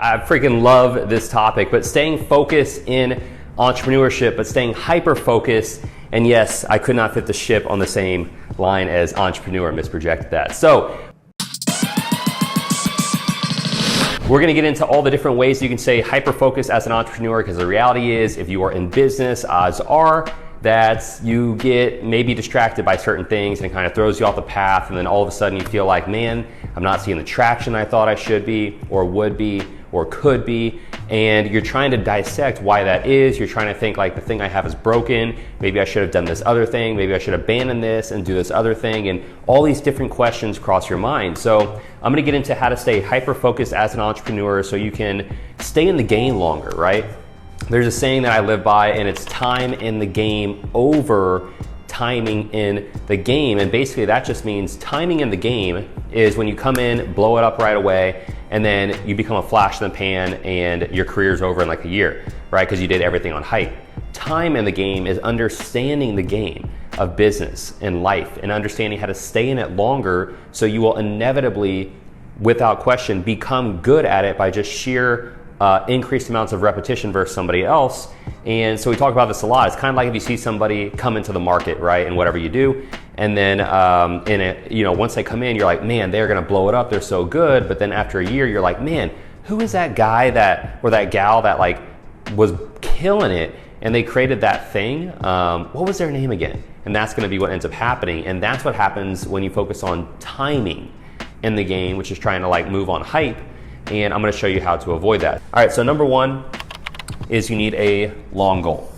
I freaking love this topic, but staying focused in entrepreneurship, but staying hyper-focused. And yes, I could not fit the ship on the same line as entrepreneur, misprojected that. So we're gonna get into all the different ways you can stay hyper-focused as an entrepreneur, because the reality is, if you are in business, odds are that you get maybe distracted by certain things and it kind of throws you off the path, and then all of a sudden you feel like, man, I'm not seeing the traction I thought I should be, or would be, or could be, and you're trying to dissect why that is. You're trying to think like, the thing I have is broken, maybe I should have done this other thing, maybe I should abandon this and do this other thing, and all these different questions cross your mind. So I'm gonna get into how to stay hyper-focused as an entrepreneur so you can stay in the game longer, right? There's a saying that I live by, and it's time in the game over timing in the game. And basically that just means timing in the game is when you come in, blow it up right away, and then you become a flash in the pan and your career's over in like a year, right? Because you did everything on hype. Time in the game is understanding the game of business and life and understanding how to stay in it longer, so you will inevitably, without question, become good at it by just sheer increased amounts of repetition versus somebody else. And so we talk about this a lot. It's kind of like if you see somebody come into the market, right, and whatever you do, and then once they come in, you're like, man, they're gonna blow it up, they're so good. But then after a year, you're like, man, who is that guy or that gal that like was killing it, and they created that thing? What was their name again? And that's gonna be what ends up happening. And that's what happens when you focus on timing in the game, which is trying to like move on hype. And I'm gonna show you how to avoid that. All right, so number one is you need a long goal.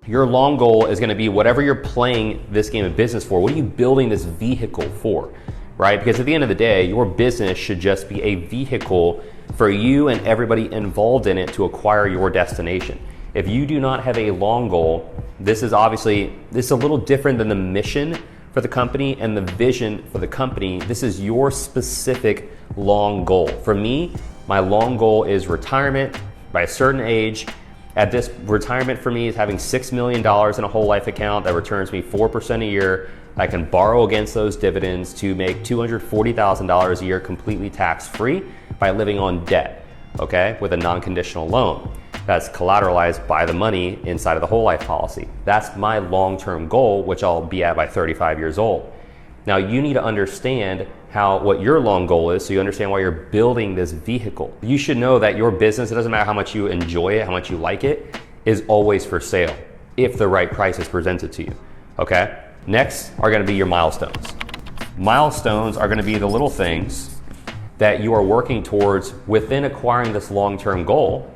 Your long goal is gonna be whatever you're playing this game of business for. What are you building this vehicle for, right? Because at the end of the day, your business should just be a vehicle for you and everybody involved in it to acquire your destination. If you do not have a long goal, this is a little different than the mission for the company and the vision for the company. This is your specific long goal. For me, my long goal is retirement by a certain age. At this, retirement for me is having $6 million in a whole life account that returns me 4% a year. I can borrow against those dividends to make $240,000 a year completely tax-free by living on debt, okay, with a non-conditional loan that's collateralized by the money inside of the whole life policy. That's my long-term goal, which I'll be at by 35 years old. Now you need to understand what your long goal is, so you understand why you're building this vehicle. You should know that your business, it doesn't matter how much you enjoy it, how much you like it, is always for sale if the right price is presented to you, okay? Next are gonna be your milestones. Milestones are gonna be the little things that you are working towards within acquiring this long-term goal,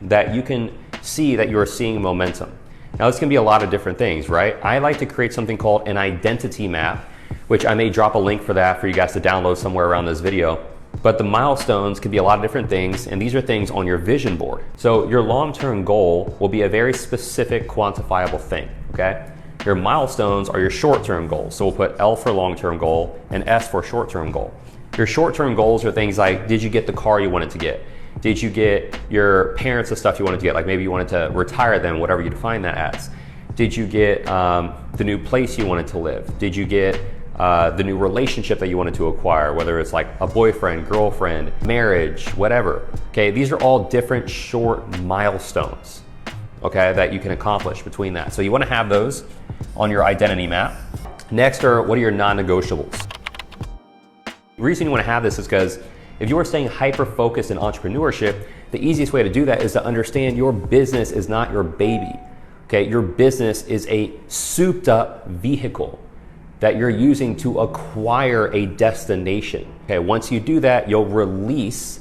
that you can see that you are seeing momentum. Now this can be a lot of different things, right? I like to create something called an identity map, which I may drop a link for that for you guys to download somewhere around this video. But the milestones can be a lot of different things, and these are things on your vision board. So your long-term goal will be a very specific, quantifiable thing, okay? Your milestones are your short-term goals. So we'll put L for long-term goal and S for short-term goal. Your short-term goals are things like, did you get the car you wanted to get? Did you get your parents the stuff you wanted to get? Like maybe you wanted to retire them, whatever you define that as. Did you get the new place you wanted to live? Did you get the new relationship that you wanted to acquire, whether it's like a boyfriend, girlfriend, marriage, whatever? Okay, these are all different short milestones, okay, that you can accomplish between that. So you wanna have those on your identity map. Next are, what are your non-negotiables? The reason you wanna have this is because if you are staying hyper-focused in entrepreneurship, the easiest way to do that is to understand your business is not your baby, okay? Your business is a souped-up vehicle that you're using to acquire a destination, okay? Once you do that, you'll release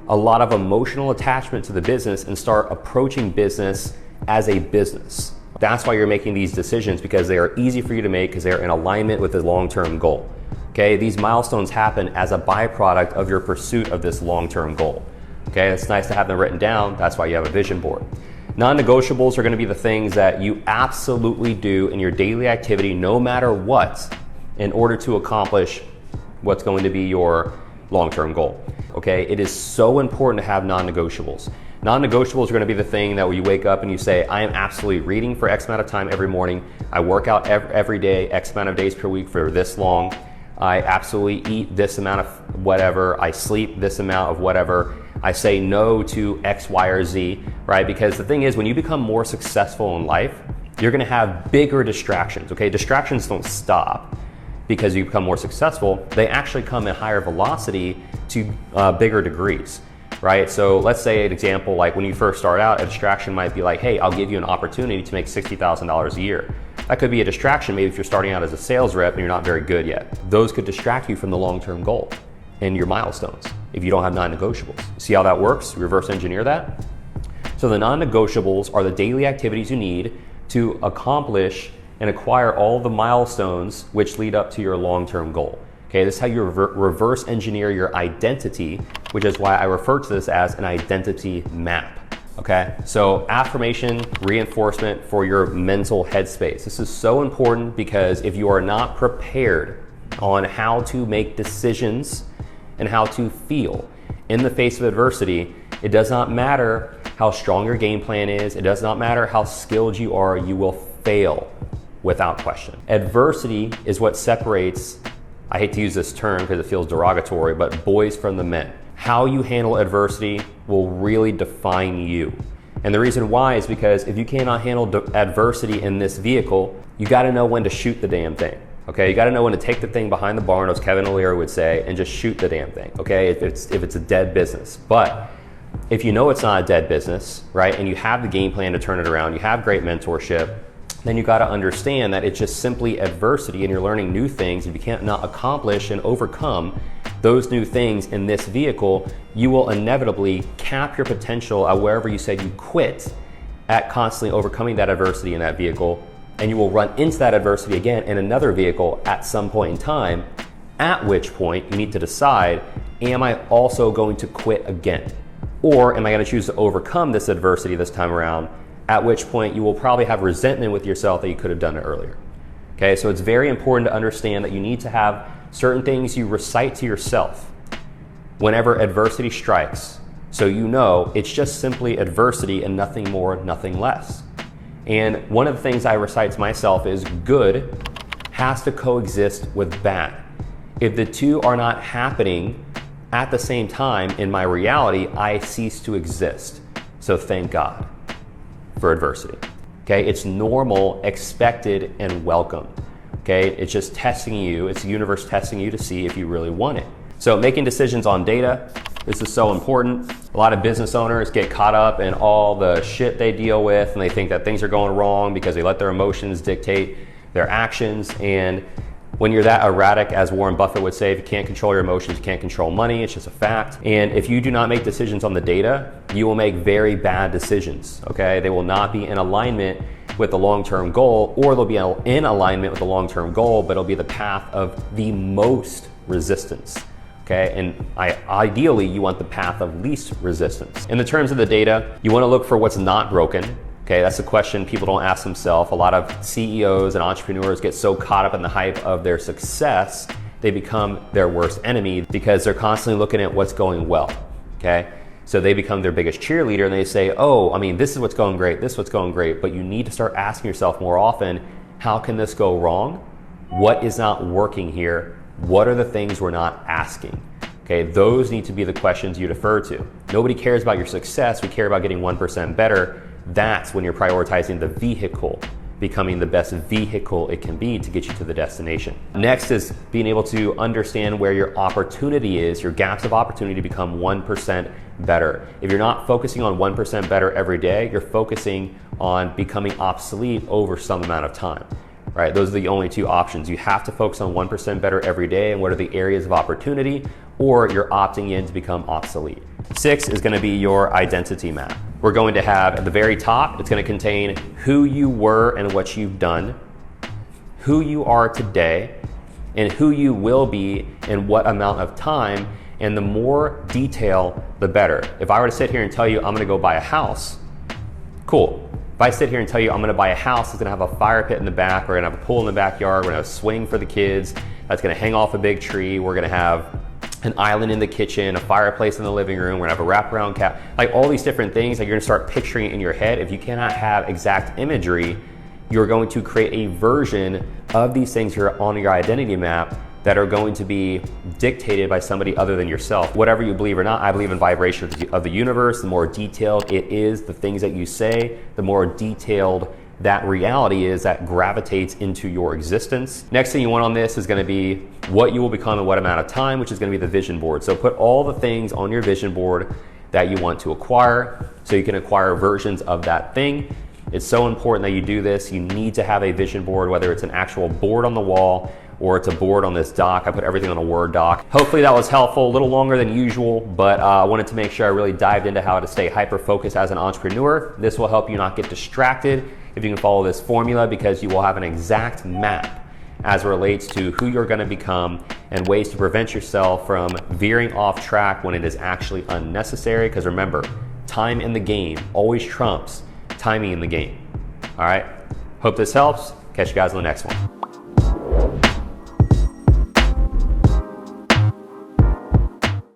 a lot of emotional attachment to the business and start approaching business as a business. That's why you're making these decisions, because they are easy for you to make because they're in alignment with the long-term goal. Okay, these milestones happen as a byproduct of your pursuit of this long-term goal. Okay, it's nice to have them written down. That's why you have a vision board. Non-negotiables are going to be the things that you absolutely do in your daily activity, no matter what, in order to accomplish what's going to be your long-term goal. Okay, it is so important to have non-negotiables. Non-negotiables are going to be the thing that when you wake up and you say, I am absolutely reading for X amount of time every morning. I work out every day, X amount of days per week for this long. I absolutely eat this amount of whatever, I sleep this amount of whatever, I say no to X, Y, or Z, right? Because the thing is, when you become more successful in life, you're gonna have bigger distractions, okay? Distractions don't stop because you become more successful. They actually come in higher velocity to bigger degrees, right? So let's say an example, like when you first start out, a distraction might be like, hey, I'll give you an opportunity to make $60,000 a year. That could be a distraction maybe if you're starting out as a sales rep and you're not very good yet. Those could distract you from the long-term goal and your milestones if you don't have non-negotiables. See how that works? Reverse engineer that. So the non-negotiables are the daily activities you need to accomplish and acquire all the milestones which lead up to your long-term goal. Okay, this is how you reverse engineer your identity, which is why I refer to this as an identity map. Okay, so affirmation reinforcement for your mental headspace. This is so important because if you are not prepared on how to make decisions and how to feel in the face of adversity, it does not matter how strong your game plan is, it does not matter how skilled you are, you will fail without question. Adversity is what separates, I hate to use this term because it feels derogatory, but boys from the men. How you handle adversity will really define you. And the reason why is because if you cannot handle adversity in this vehicle, you gotta know when to shoot the damn thing. Okay, you gotta know when to take the thing behind the barn, as Kevin O'Leary would say, and just shoot the damn thing, okay, if it's a dead business. But if you know it's not a dead business, right, and you have the game plan to turn it around, you have great mentorship, then you gotta understand that it's just simply adversity and you're learning new things. If you can't not accomplish and overcome those new things in this vehicle, you will inevitably cap your potential at wherever you said you quit at constantly overcoming that adversity in that vehicle, and you will run into that adversity again in another vehicle at some point in time, at which point you need to decide, am I also going to quit again? Or am I gonna choose to overcome this adversity this time around, at which point you will probably have resentment with yourself that you could have done it earlier. Okay, so it's very important to understand that you need to have certain things you recite to yourself whenever adversity strikes, so you know it's just simply adversity and nothing more, nothing less. And one of the things I recite to myself is good has to coexist with bad. If the two are not happening at the same time in my reality, I cease to exist. So thank God for adversity. Okay, it's normal, expected, and welcome. Okay, it's just testing you. It's the universe testing you to see if you really want it. So making decisions on data, this is so important. A lot of business owners get caught up in all the shit they deal with, and they think that things are going wrong because they let their emotions dictate their actions. And when you're that erratic, as Warren Buffett would say, if you can't control your emotions, you can't control money. It's just a fact. And if you do not make decisions on the data, you will make very bad decisions, okay? They will not be in alignment with the long-term goal, or they'll be in alignment with the long-term goal, but it'll be the path of the most resistance, okay? And ideally, you want the path of least resistance. In the terms of the data, you wanna look for what's not broken. Okay, that's a question people don't ask themselves. A lot of CEOs and entrepreneurs get so caught up in the hype of their success, they become their worst enemy because they're constantly looking at what's going well, okay? So they become their biggest cheerleader and they say, oh, I mean, this is what's going great, this is what's going great, but you need to start asking yourself more often, how can this go wrong? What is not working here? What are the things we're not asking? Okay, those need to be the questions you defer to. Nobody cares about your success, we care about getting 1% better. That's when you're prioritizing the vehicle, becoming the best vehicle it can be to get you to the destination. Next is being able to understand where your opportunity is, your gaps of opportunity to become 1% better. If you're not focusing on 1% better every day, you're focusing on becoming obsolete over some amount of time, right? Those are the only two options. You have to focus on 1% better every day and what are the areas of opportunity, or you're opting in to become obsolete. 6 is gonna be your identity map. We're going to have at the very top, it's gonna contain who you were and what you've done, who you are today, and who you will be in what amount of time, and the more detail, the better. If I were to sit here and tell you I'm gonna go buy a house, cool. If I sit here and tell you I'm gonna buy a house that's gonna have a fire pit in the back, we're gonna have a pool in the backyard, we're gonna have a swing for the kids, that's gonna hang off a big tree, we're gonna have an island in the kitchen, a fireplace in the living room, we're gonna have a wraparound cap, like all these different things that you're gonna start picturing in your head. If you cannot have exact imagery, you're going to create a version of these things here on your identity map that are going to be dictated by somebody other than yourself. Whatever you believe or not, I believe in vibrations of the universe. The more detailed it is, the things that you say, the more detailed that reality is that gravitates into your existence. Next thing you want on this is going to be what you will become in what amount of time, which is going to be the vision board. So put all the things on your vision board that you want to acquire so you can acquire versions of that thing. It's so important that you do this. You need to have a vision board, whether it's an actual board on the wall or it's a board on this doc. I put everything on a Word doc. Hopefully that was helpful, a little longer than usual, but I wanted to make sure I really dived into how to stay hyper-focused as an entrepreneur. This will help you not get distracted if you can follow this formula, because you will have an exact map as it relates to who you're going to become and ways to prevent yourself from veering off track when it is actually unnecessary. Because remember, time in the game always trumps timing in the game. All right, hope this helps. Catch you guys on the next one.